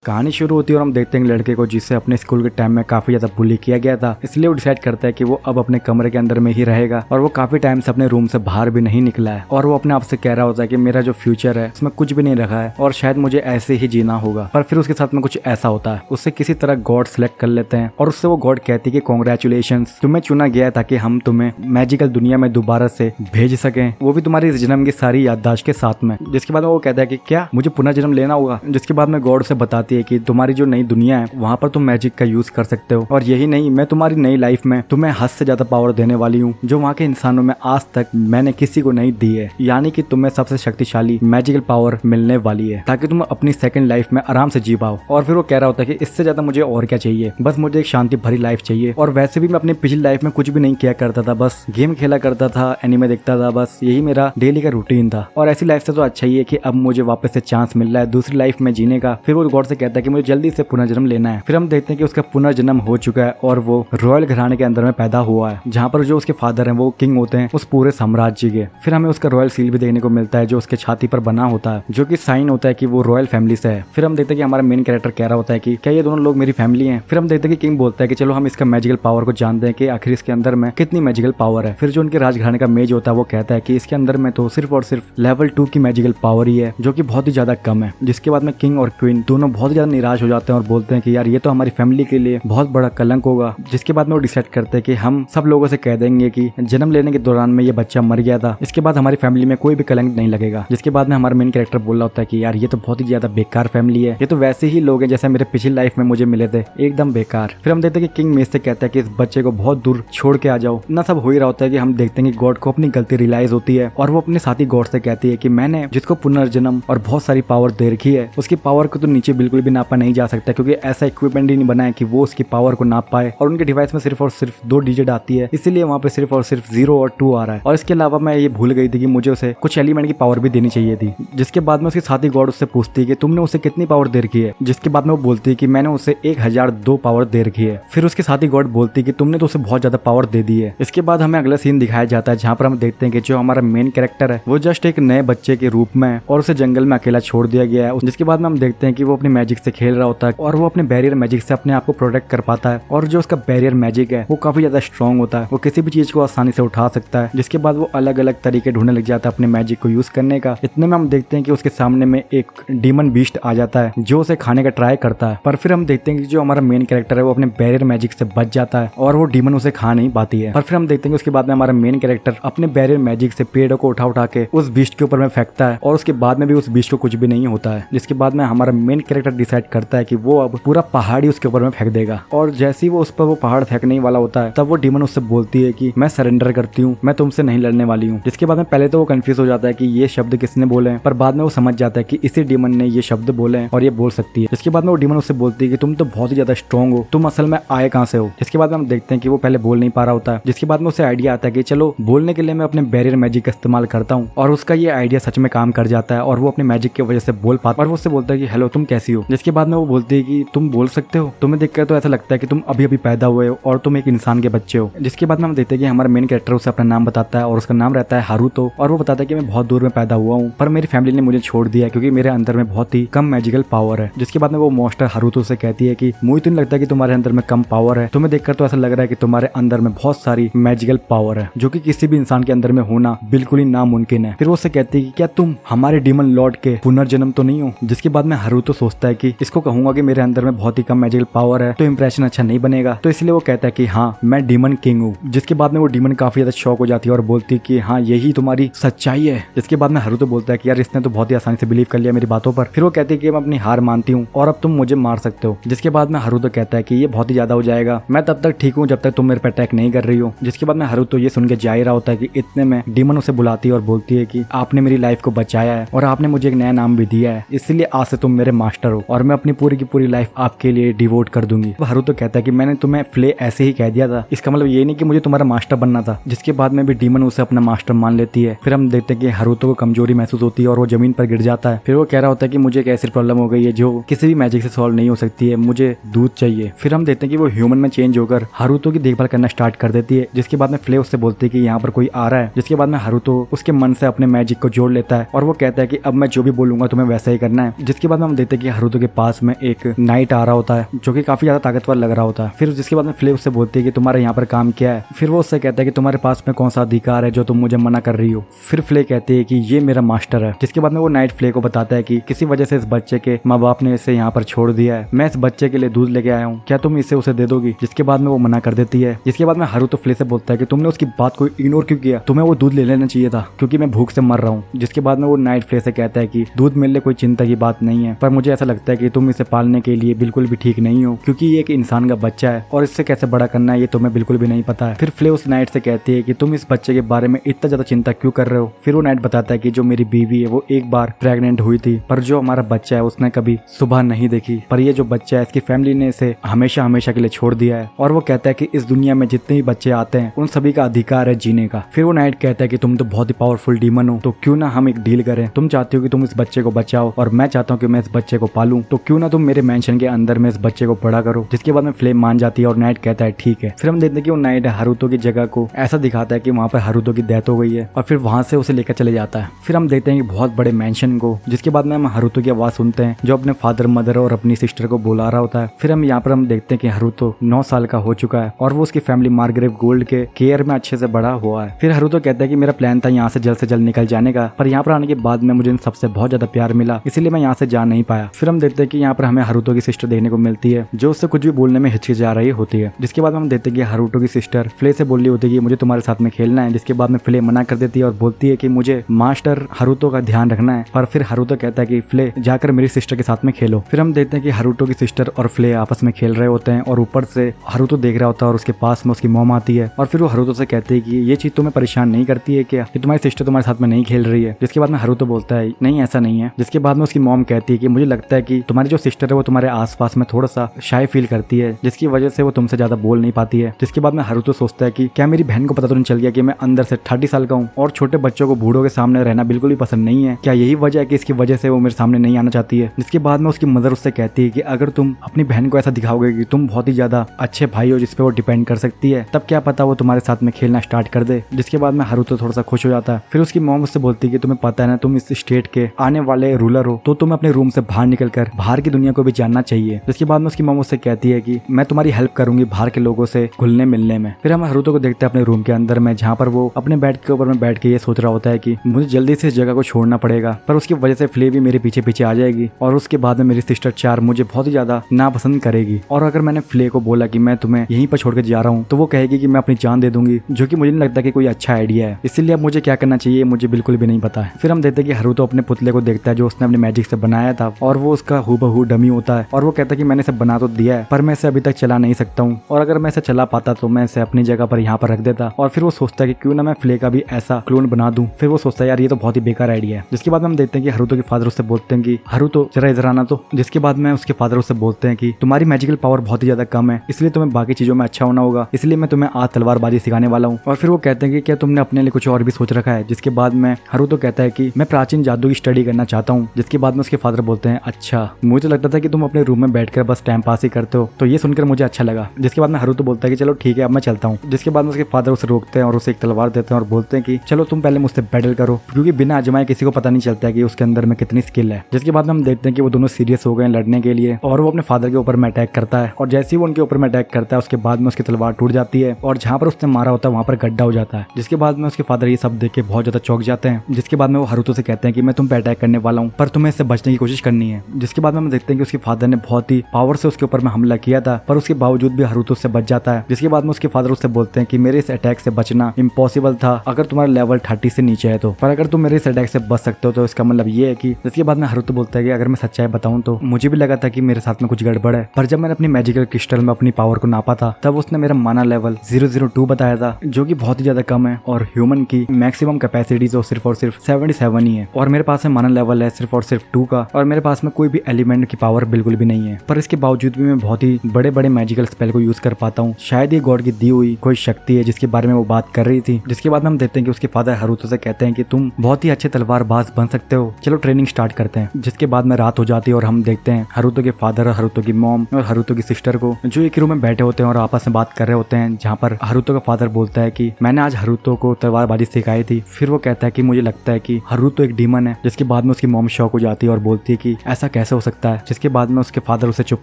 कहानी शुरू होती है और हम देखते हैं लड़के को जिसे अपने स्कूल के टाइम में काफी ज्यादा बुली किया गया था, इसलिए वो डिसाइड करता है कि वो अब अपने कमरे के अंदर में ही रहेगा और वो काफी टाइम से अपने रूम से बाहर भी नहीं निकला है और वो अपने आप से कह रहा होता है कि मेरा जो फ्यूचर है उसमें कुछ भी नहीं रखा है और शायद मुझे ऐसे ही जीना होगा। पर फिर उसके साथ में कुछ ऐसा होता है, उससे किसी तरह गॉड सिलेक्ट कर लेते हैं और उससे वो गॉड कहती है कि कॉन्ग्रेचुलेशंस, तुम्हें चुना गया है ताकि हम तुम्हें मैजिकल दुनिया में दोबारा से भेज सकें, वो भी तुम्हारी इस जन्म की सारी याददाश्त के साथ में। जिसके बाद वो कहता है कि क्या मुझे पुनर्जन्म लेना होगा। जिसके बाद में गॉड से बताती है कि तुम्हारी जो नई दुनिया है वहाँ पर तुम मैजिक का यूज कर सकते हो और यही नहीं, मैं तुम्हारी नई लाइफ में तुम्हें हद से ज्यादा पावर देने वाली हूँ जो वहाँ के इंसानों में आज तक मैंने किसी को नहीं दी है, यानी कि तुम्हें सबसे शक्तिशाली मैजिकल पावर मिलने वाली है ताकि तुम अपनी सेकंड लाइफ में आराम से जी पाओ। और फिर वो कह रहा होता है कि इससे ज्यादा मुझे और क्या चाहिए, बस मुझे एक शांति भरी लाइफ चाहिए। और वैसे भी मैं अपनी पिछली लाइफ में कुछ भी नहीं किया करता था, बस गेम खेला करता था, एनिमे देखता था, बस यही मेरा डेली का रूटीन था और ऐसी लाइफ से तो अच्छा ही है कि अब मुझे वापस से चांस मिल रहा है दूसरी लाइफ में जीने का। फिर वो गॉड से कहता है कि मुझे जल्दी से पुनर्जन्म लेना है। फिर हम देखते हैं कि उसका पुनर्जन्म हो चुका है और वो रॉयल घराने के अंदर में पैदा हुआ है जहाँ पर जो उसके फादर हैं वो किंग होते हैं उस पूरे साम्राज्य के। फिर हमें उसका रॉयल सील भी देखने को मिलता है जो उसके छाती पर बना होता है, जो कि साइन होता है कि वो रॉयल फैमिली से है। फिर हम देखते हैं कि हमारा मेन कैरेक्टर कह रहा होता है कि क्या ये दोनों लोग मेरी फैमिली हैं। फिर हम देखते हैं कि किंग बोलता है कि चलो हम इसका मैजिकल पावर को जानते हैं कि आखिर इसके अंदर में कितनी मैजिकल पावर है। फिर जो उनके राजघराने का मेज होता है वो कहता है कि इसके अंदर में तो सिर्फ और सिर्फ लेवल 2 की मैजिकल पावर ही है जो कि बहुत ही ज्यादा कम है। जिसके बाद में किंग और क्वीन दोनों बहुत ज्यादा निराश हो जाते हैं और बोलते हैं कि यार ये तो हमारी फैमिली के लिए बहुत बड़ा कलंक होगा। जिसके बाद में वो डिसाइड करते हैं कि हम सब लोगों से कह देंगे कि जन्म लेने के दौरान में ये बच्चा मर गया था, इसके बाद हमारी फैमिली में कोई भी कलंक नहीं लगेगा। जिसके बाद में हमारा मेन कैरेक्टर बोल रहा होता है कि यार ये तो बहुत ही ज्यादा बेकार फैमिली है, ये तो वैसे ही लोग हैं जैसे मेरे पिछली लाइफ में मुझे मिले थे, एकदम बेकार। फिर हम देखते हैं कि किंग मेज से कहता है कि इस बच्चे को बहुत दूर छोड़ के आ जाओ। इतना सब हो ही रहा होता है कि हम देखते हैं कि गॉड को अपनी गलती रियलाइज होती है और वो अपने साथी गॉड से कहती है कि मैंने जिसको पुनर्जन्म और बहुत सारी पावर दे रखी है उसकी पावर को तो नीचे बिल्कुल भी नापा नहीं जा सकता क्योंकि ऐसा इक्विपमेंट ही नहीं बना है कि वो उसकी पावर को नाप पाए और उनके डिवाइस में सिर्फ और सिर्फ 2 डिजिट आती है, इसीलिए वहाँ पे सिर्फ और सिर्फ 0 और 2 आ रहा है। और इसके अलावा मैं ये भूल गई थी कि मुझे उसे कुछ एलिमेंट की पावर भी देनी चाहिए थी। जिसके बाद में उसके साथी गॉड उससे पूछती है कि तुमने उसे कितनी पावर दे रखी है। जिसके बाद में वो बोलती है कि मैंने उसे 1002 पावर दे रखी है। फिर उसके साथी गॉड बोलती है कि तुमने तो उसे बहुत ज्यादा पावर दे दी है। इसके बाद हमें अगला सीन दिखाया जाता है जहाँ पर हम देखते हैं कि जो हमारा मेन कैरेक्टर है वो जस्ट एक नए बच्चे के रूप में है और उसे जंगल में अकेला छोड़ दिया गया है। जिसके बाद में हम देखते हैं कि वो अपने मैजिक से खेल रहा होता है और वो अपने बैरियर मैजिक से अपने आप को प्रोटेक्ट कर पाता है और जो उसका बैरियर मैजिक है वो काफी ज्यादा स्ट्रॉन्ग होता है, वो किसी भी चीज को आसानी से उठा सकता है। जिसके बाद वो अलग अलग तरीके ढूंढने लग जाता है अपने मैजिक को यूज करने का। इतने में हम देखते हैं कि उसके सामने में एक डीमन बीस्ट आ जाता है जो उसे खाने का ट्राई करता है। पर फिर हम देखते हैं कि जो हमारा मेन कैरेक्टर है वो अपने बैरियर मैजिक से बच जाता है और वो डीमन उसे खा नहीं पाती है। पर फिर हम देखते हैं कि उसके बाद में हमारा मेन कैरेक्टर अपने बैरियर मैजिक से पेड़ों को उठा उठा के उस बीस्ट के ऊपर में फेंकता है और उसके बाद में भी उस बीस्ट को कुछ भी नहीं होता है। जिसके बाद में हमारा मेन कैरेक्टर डिसाइड करता है कि वो अब पूरा पहाड़ी उसके ऊपर में फेंक देगा और जैसे ही वो उस पर वो पहाड़ फेंकने वाला होता है तब वो डीमन उससे बोलती है कि मैं सरेंडर करती हूँ, मैं तुमसे नहीं लड़ने वाली हूँ। जिसके बाद में पहले तो वो कंफ्यूज हो जाता है कि ये शब्द किसने बोले हैं, पर बाद में वो समझ जाता है कि इसी डीमन ने ये शब्द बोले हैं और ये बोल सकती है। जिसके बाद में वो डीमन उससे बोलती है कि तुम तो बहुत ही ज्यादा स्ट्रॉन्ग हो, तुम असल में आए कहाँ से हो। जिसके बाद में हम देखते हैं कि वो पहले बोल नहीं पा रहा होता है। जिसके बाद में उसे आइडिया आता है कि चलो बोलने के लिए मैं अपने बैरियर मैजिक का इस्तेमाल करता हूँ और उसका ये आइडिया सच में काम कर जाता है और वो अपने मैजिक की वजह से बोल पाता है और वो उससे बोलता है कि हेलो तुम कैसी हो। जिसके बाद में वो बोलती है कि तुम बोल सकते हो, तुम्हें देखकर तो ऐसा लगता है कि तुम अभी अभी पैदा हुए हो और तुम एक इंसान के बच्चे हो। जिसके बाद में हम देखते हैं कि हमारा मेन कैरेक्टर उसे अपना नाम बताता है और उसका नाम रहता है हारुतो और वो बताता है कि मैं बहुत दूर में पैदा हुआ हूँ पर मेरी फैमिली ने मुझे छोड़ दिया क्योंकि मेरे अंदर में बहुत ही कम मैजिकल पावर है। जिसके बाद में वो मॉन्स्टर हारुतो से कहती है कि मुझे तो नहीं लगता कि तुम्हारे अंदर में कम पावर है, तुम्हें देखकर तो ऐसा लग रहा है कि तुम्हारे अंदर में बहुत सारी मैजिकल पावर है जो कि किसी भी इंसान के अंदर में होना बिल्कुल ही नामुमकिन है। फिर वो उससे कहती है कि क्या तुम हमारे डीमन लॉर्ड के पुनर्जन्म तो नहीं हो। जिसके बाद में हारुतो सोचता है कि इसको कहूंगा कि मेरे अंदर में बहुत ही कम मैजिकल पावर है तो इंप्रेशन अच्छा नहीं बनेगा, तो इसलिए वो कहता है कि हाँ मैं डीमन किंग हूँ। जिसके बाद में वो डीमन काफी ज्यादा शॉक हो जाती है और बोलती है कि हाँ यही तुम्हारी सच्चाई है। जिसके बाद में हारुतो बोलता है कि यार इसने तो बहुत ही आसानी से बिलीव कर लिया मेरी बातों पर। फिर वो कहती है कि मैं अपनी हार मानती हूँ और अब तुम मुझे मार सकते हो। जिसके बाद में हारुतो कहता है कि ये बहुत ही ज्यादा हो जाएगा, मैं तब तक ठीक हूँ जब तक तुम मेरे पे अटैक नहीं कर रही हो। जिसके बाद में हारुतो ये सुन के जा ही रहा होता है कि इतने में डीमन उसे बुलाती है और बोलती है कि आपने मेरी लाइफ को बचाया है और आपने मुझे एक नया नाम भी दिया है, इसलिए आज से तुम मेरे मास्टर हो और मैं अपनी पूरी की पूरी लाइफ आपके लिए डिवोट कर दूंगी। हारुतो कहता है कि मैंने तुम्हें फ्ले ऐसे ही कह दिया था, इसका मतलब ये नहीं कि मुझे तुम्हारा मास्टर बनना था। जिसके बाद में भी डीमन उसे अपना मास्टर मान लेती है। फिर हम देखते हैं कि हारुतो को कमजोरी महसूस होती है और वो जमीन पर गिर जाता है। फिर वो कह रहा होता है कि मुझे एक ऐसी प्रॉब्लम हो गई है जो किसी भी मैजिक से सॉल्व नहीं हो सकती है, मुझे दूध चाहिए। फिर हम देखते हैं कि वो ह्यूमन में चेंज होकर हारुतो की देखभाल करना स्टार्ट कर देती है। जिसके बाद में फ्ले उससे बोलती है कि यहाँ पर कोई आ रहा है। जिसके बाद में हारुतो उसके मन से अपने मैजिक को जोड़ लेता है और वो कहता है कि अब मैं जो भी बोलूंगा तुम्हें वैसा ही करना है। जिसके बाद में हम देखते हैं कि हारुतो हरुतो के पास में एक नाइट आ रहा होता है जो कि काफी ज्यादा ताकतवर लग रहा होता है। फिर जिसके बाद में फ्ले उससे बोलती है कि तुम्हारे यहाँ पर काम क्या है। फिर वो उससे कहता है कि तुम्हारे पास में कौन सा अधिकार है जो तुम मुझे मना कर रही हो। फिर फ्ले कहती है कि ये मेरा मास्टर है। जिसके बाद में वो नाइट फ्ले को बताता है कि किसी वजह से इस बच्चे के माँ बाप ने इसे यहाँ पर छोड़ दिया है, मैं इस बच्चे के लिए दूध लेके आया हूँ, क्या तुम इसे उसे दे दोगी। जिसके बाद में वो मना कर देती है। जिसके बाद में हरुतो फ्ले से बोलता है कि तुमने उसकी बात को इग्नोर क्यों किया, तुम्हें वो दूध ले लेना चाहिए था क्योंकि मैं भूख से मर रहा हूँ। जिसके बाद में वो नाइट फ्ले से कहता है कि दूध मिलने कोई चिंता की बात नहीं है, पर मुझे ऐसा लगता है कि तुम इसे पालने के लिए बिल्कुल भी ठीक नहीं हो क्योंकि ये एक इंसान का बच्चा है और इससे कैसे बड़ा करना है ये तुम्हें बिल्कुल भी नहीं पता है। फिर फ्ले उस नाइट से कहती है कि तुम इस बच्चे के बारे में इतना ज्यादा चिंता क्यों कर रहे हो। फिर वो नाइट बताता है कि जो मेरी बीवी है वो एक बार प्रेग्नेंट हुई थी, पर जो हमारा बच्चा है उसने कभी सुबह नहीं देखी, पर ये जो बच्चा है इसकी फैमिली ने इसे हमेशा हमेशा के लिए छोड़ दिया है। और वो कहता है कि इस दुनिया में जितने भी बच्चे आते हैं उन सभी का अधिकार है जीने का। फिर वो नाइट कहता है कि तुम तो बहुत ही पावरफुल डीमन हो, तो क्यों ना हम एक डील करें। तुम चाहती हो कि तुम इस बच्चे को बचाओ और मैं चाहता हूँ कि मैं इस बच्चे को पालूं, तो क्यों ना तुम मेरे मेंशन के अंदर में इस बच्चे को बड़ा करो। जिसके बाद में फ्लेम मान जाती है और नाइट कहता है ठीक है। फिर हम देखते हैं कि वो नाइट हरुतो की जगह को ऐसा दिखाता है कि वहाँ पर हरुतो की डेथ हो गई है और फिर वहाँ से उसे लेकर चले जाता है। फिर हम देखते हैं कि बहुत बड़े मेंशन को, जिसके बाद में हम हरुतो की आवाज सुनते हैं जो अपने फादर मदर और अपनी सिस्टर को बुला रहा होता है। फिर हम यहाँ पर हम देखते हैं कि हरुतो 9 साल का हो चुका है और वो उसकी फैमिली मार्ग्रेव गोल्ड के केयर में अच्छे से बड़ा हुआ है। फिर हरुतो कहता है कि मेरा प्लान था यहाँ से जल्द निकल जाने का, पर यहाँ पर आने के बाद में मुझे इन सबसे बहुत ज्यादा प्यार मिला, इसीलिए मैं यहाँ से जा नहीं पाया। फिर हम देखते हैं कि यहाँ पर हमें हरुतो की सिस्टर देखने को मिलती है जो उससे कुछ भी बोलने में हिचकिचा रही होती है। जिसके बाद हम देखते हैं कि हरुतो की सिस्टर फ्ले से बोल रही होती है कि मुझे तुम्हारे साथ में खेलना है। जिसके बाद में फ्ले मना कर देती है और बोलती है कि मुझे मास्टर हरुतो का ध्यान रखना है, पर फिर हरुतो कहता है कि फ्ले जाकर मेरी सिस्टर के साथ में खेलो। फिर हम देखते हैं कि हरुतो की सिस्टर और फ्ले आपस में खेल रहे होते हैं और ऊपर से हरुतो देख रहा होता है और उसके पास में उसकी मॉम आती है और फिर वो हरुतो से कहती है कि ये चीज तुम्हें परेशान नहीं करती है क्या कि तुम्हारी सिस्टर तुम्हारे साथ में नहीं खेल रही है। जिसके बाद में हरुतो बोलता है नहीं ऐसा नहीं है। जिसके बाद में उसकी मॉम कहती है कि मुझे लगता है कि तुम्हारी जो सिस्टर है वो तुम्हारे आसपास में थोड़ा सा शाय फील करती है जिसकी वजह से वो तुमसे ज्यादा बोल नहीं पाती है। जिसके बाद में हरुतो सोचता है कि क्या मेरी बहन को पता तो नहीं चल गया कि मैं अंदर से 30 साल का हूँ और छोटे बच्चों को बूढ़ों के सामने रहना बिल्कुल भी पसंद नहीं है, क्या यही वजह है कि इसकी वजह से वो मेरे सामने नहीं आना चाहती है। जिसके बाद में उसकी मदर उससे कहती है कि अगर तुम अपनी बहन को ऐसा दिखाओगे कि तुम बहुत ही ज्यादा अच्छे भाई हो जिसपे वो डिपेंड कर सकती है, तब क्या पता वो तुम्हारे साथ में खेलना स्टार्ट कर दे। जिसके बाद में हरुतो थोड़ा सा खुश हो जाता है। फिर उसकी मॉम उससे बोलती है कि तुम्हें पता है ना तुम इस स्टेट के आने वाले रूलर हो, तो तुम्हें अपने रूम से बाहर निकलकर बाहर की दुनिया को भी जानना चाहिए। जिसके बाद में उसकी मॉम उससे कहती है कि मैं तुम्हारी हेल्प करूंगी बाहर के लोगों से घुलने मिलने में। फिर हम हरुतो को देखते हैं अपने रूम के अंदर में जहाँ पर वो अपने बेड के ऊपर में बैठ के ये सोच रहा होता है कि मुझे जल्दी से इस जगह को छोड़ना पड़ेगा, पर उसकी वजह से फ्ले भी मेरे पीछे पीछे आ जाएगी और उसके बाद में मेरी सिस्टर चार मुझे बहुत ही ज्यादा नापसंद करेगी। और अगर मैंने फ्ले को बोला कि मैं तुम्हें यहीं पर छोड़ के जा रहा हूँ तो वो कहेगी कि मैं अपनी जान दे दूंगी, जो कि मुझे नहीं लगता कि कोई अच्छा आइडिया है। इसीलिए अब मुझे क्या करना चाहिए मुझे बिल्कुल भी नहीं पता है। फिर हम देखते हैं कि हरुतो अपने पुतले को देखता है जो उसने अपने मैजिक से बनाया था और वो उसका हूबहू डमी होता है और वो कहता है कि मैंने इसे बना तो दिया है पर मैं इसे अभी तक चला नहीं सकता हूँ, और अगर मैं इसे चला पाता तो मैं इसे अपनी जगह पर यहाँ पर रख देता। और फिर वो सोचता है कि क्यों ना मैं फ्ले का भी ऐसा क्लोन बना दूं। फिर वो सोचता है यार ये तो बहुत ही बेकार आइडिया है। जिसके बाद हम देखते हैं कि हरुतो के फादर उससे बोलते हैं कि हरुतो जरा इधर आना तो। जिसके बाद में उसके फादर उससे बोलते हैं कि तुम्हारी मैजिकल पावर बहुत ही ज्यादा कम है, इसलिए तुम्हें बाकी चीजों में अच्छा होना होगा, इसलिए मैं तुम्हें आज तलवारबाजी सिखाने वाला हूँ। और फिर वो कहते हैं कि क्या तुमने अपने लिए कुछ और भी सोच रखा है। जिसके बाद में हरुतो कहता है कि मैं प्राचीन जादू की स्टडी करना चाहता हूँ। जिसके बाद में उसके फादर बोलते हैं अच्छा, मुझे लगता था कि तुम अपने रूम में बैठकर बस टाइम पास ही करते हो, तो ये सुनकर मुझे अच्छा लगा। जिसके बाद में हरुतो बोलता है कि चलो ठीक है अब मैं चलता हूँ। जिसके बाद में उसके फादर उसे रोकते हैं और उसे एक तलवार देते हैं और बोलते हैं कि चलो तुम पहले मुझसे बैटल करो, क्योंकि बिना आजमाए किसी को पता नहीं चलता है कि उसके अंदर में कितनी स्किल है। जिसके बाद में हम देखते हैं कि वो दोनों सीरियस हो गए लड़ने के लिए और वो अपने फादर के ऊपर में अटैक करता है और जैसे ही वो उनके ऊपर में अटैक करता है उसके बाद में उसकी तलवार टूट जाती है और जहाँ पर उसने मारा होता है वहाँ पर गड्ढा हो जाता है। जिसके बाद में उसके फादर ये सब देख के बहुत ज्यादा चौंक जाते हैं। जिसके बाद में वो हरुतो से कहते हैं कि मैं तुम पे अटैक करने वाला हूँ पर तुम्हें इससे बचने की कोशिश करनी है। जिसके बाद में हम देखते हैं कि उसके फादर ने बहुत ही पावर से उसके ऊपर में हमला किया था पर उसके बावजूद भी हरुतो उससे बच जाता है। जिसके बाद में उसके फादर उससे बोलते हैं कि मेरे इस अटैक से बचना इम्पॉसिबल था अगर तुम्हारा लेवल 30 से नीचे है तो, पर अगर तुम मेरे इस अटैक से बच सकते हो तो इसका मतलब ये है कि। जिसके बाद में हरुतो बोलता है कि अगर मैं सच्चाई बताऊं तो मुझे भी लगा था कि मेरे साथ में कुछ गड़बड़ है, पर जब मैंने अपनी मैजिकल क्रिस्टल में अपनी पावर को नापा था तब उसने मेरा माना लेवल 002 बताया था, जो कि बहुत ही ज्यादा कम है और ह्यूमन की मैक्सिमम कैपेसिटी तो सिर्फ और सिर्फ 77 ही है और मेरे पास में माना लेवल है सिर्फ और सिर्फ 2 का और मेरे पास में कोई भी एलिमेंट की पावर बिल्कुल भी नहीं है, पर इसके बावजूद भी मैं बहुत ही बड़े बड़े मैजिकल स्पेल को यूज कर पाता हूँ। शायद ये गॉड की दी हुई कोई शक्ति है जिसके बारे में वो बात कर रही थी। जिसके बाद में हम देखते हैं कि उसके फादर हरुतो से कहते हैं कि तुम बहुत ही अच्छे तलवारबाज बन सकते हो, चलो ट्रेनिंग स्टार्ट करते हैं। जिसके बाद में रात हो जाती है और हम देखते हैं हरुतो के फादर, हरुतो की मॉम और हरुतो की सिस्टर को जो एक रूम में बैठे होते हैं और आपस में बात कर रहे होते हैं, जहाँ पर हरुतो का फादर बोलता है कि मैंने आज हरुतो को तलवारबाजी सिखाई थी। फिर वो कहता है कि मुझे लगता है कि हरुतो एक डीमन है। जिसके बाद में उसकी मॉम शॉक हो जाती है और बोलती है कि ऐसा कैसे हो सकता है। जिसके बाद में उसके फादर उसे चुप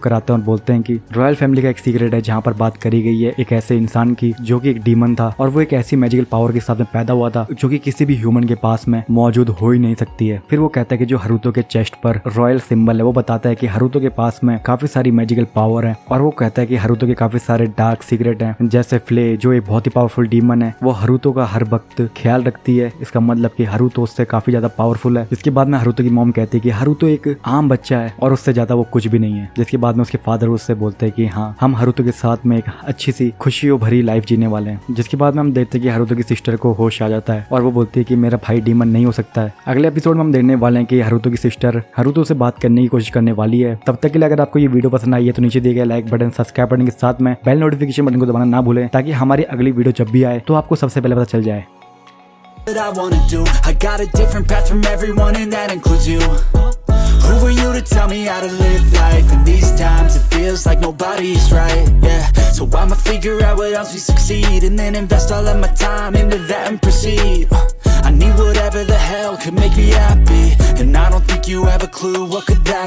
कराते हैं और बोलते हैं कि रॉयल फैमिली का एक सीक्रेट है जहाँ पर बात करी गई है एक ऐसे इंसान की जो कि एक डीमन था और वो एक ऐसी मैजिकल पावर के साथ में पैदा हुआ था जो कि किसी भी ह्यूमन के पास में मौजूद हो ही नहीं सकती है। फिर वो कहता है कि जो हरुतो के चेस्ट पर रॉयल सिंबल है वो बताता है कि हरुतो के पास में काफी सारी मैजिकल पावर है और वो कहता है कि हरुतो के काफी सारे डार्क सीक्रेट हैं, जैसे फ्ले जो एक बहुत ही पावरफुल डीमन है वो हरुतो का हर वक्त ख्याल रखती है। इसका मतलब कि हरुतो उससे काफी ज्यादा पावरफुल है। इसके बाद में हरुतो की मॉम कहती है कि हरुतो एक आम बच्चा है और उससे ज्यादा वो कुछ भी नहीं है। जिसके बाद में उसके फादर उससे बोलते हैं कि हाँ, हम हरुतो के साथ में एक अच्छी सी खुशियों भरी लाइफ जीने वाले हैं। जिसके बाद में हम देखते हैं कि हरुतो की सिस्टर को होश आ जाता है और वो बोलती है कि मेरा भाई डीमन नहीं हो सकता है। अगले एपिसोड में हम देखने वाले हैं कि हरुतो की सिस्टर हरुतो से बात करने की कोशिश करने वाली है। तब तक के लिए अगर आपको ये वीडियो पसंद आई है तो नीचे दिए गए लाइक बटन, सब्सक्राइब बटन के साथ में बेल नोटिफिकेशन बटन को दबाना ना भूलें ताकि हमारी अगली वीडियो जब भी आए तो आपको सबसे पहले पता चल जाए। What I wanna do, I got a different path from everyone and that includes you. Who are you to tell me how to live life? In these times it feels like nobody's right, yeah. So I'ma figure out what else we succeed and then invest all of my time into that and proceed. I need whatever the hell could make me happy, and I don't think you have a clue what could that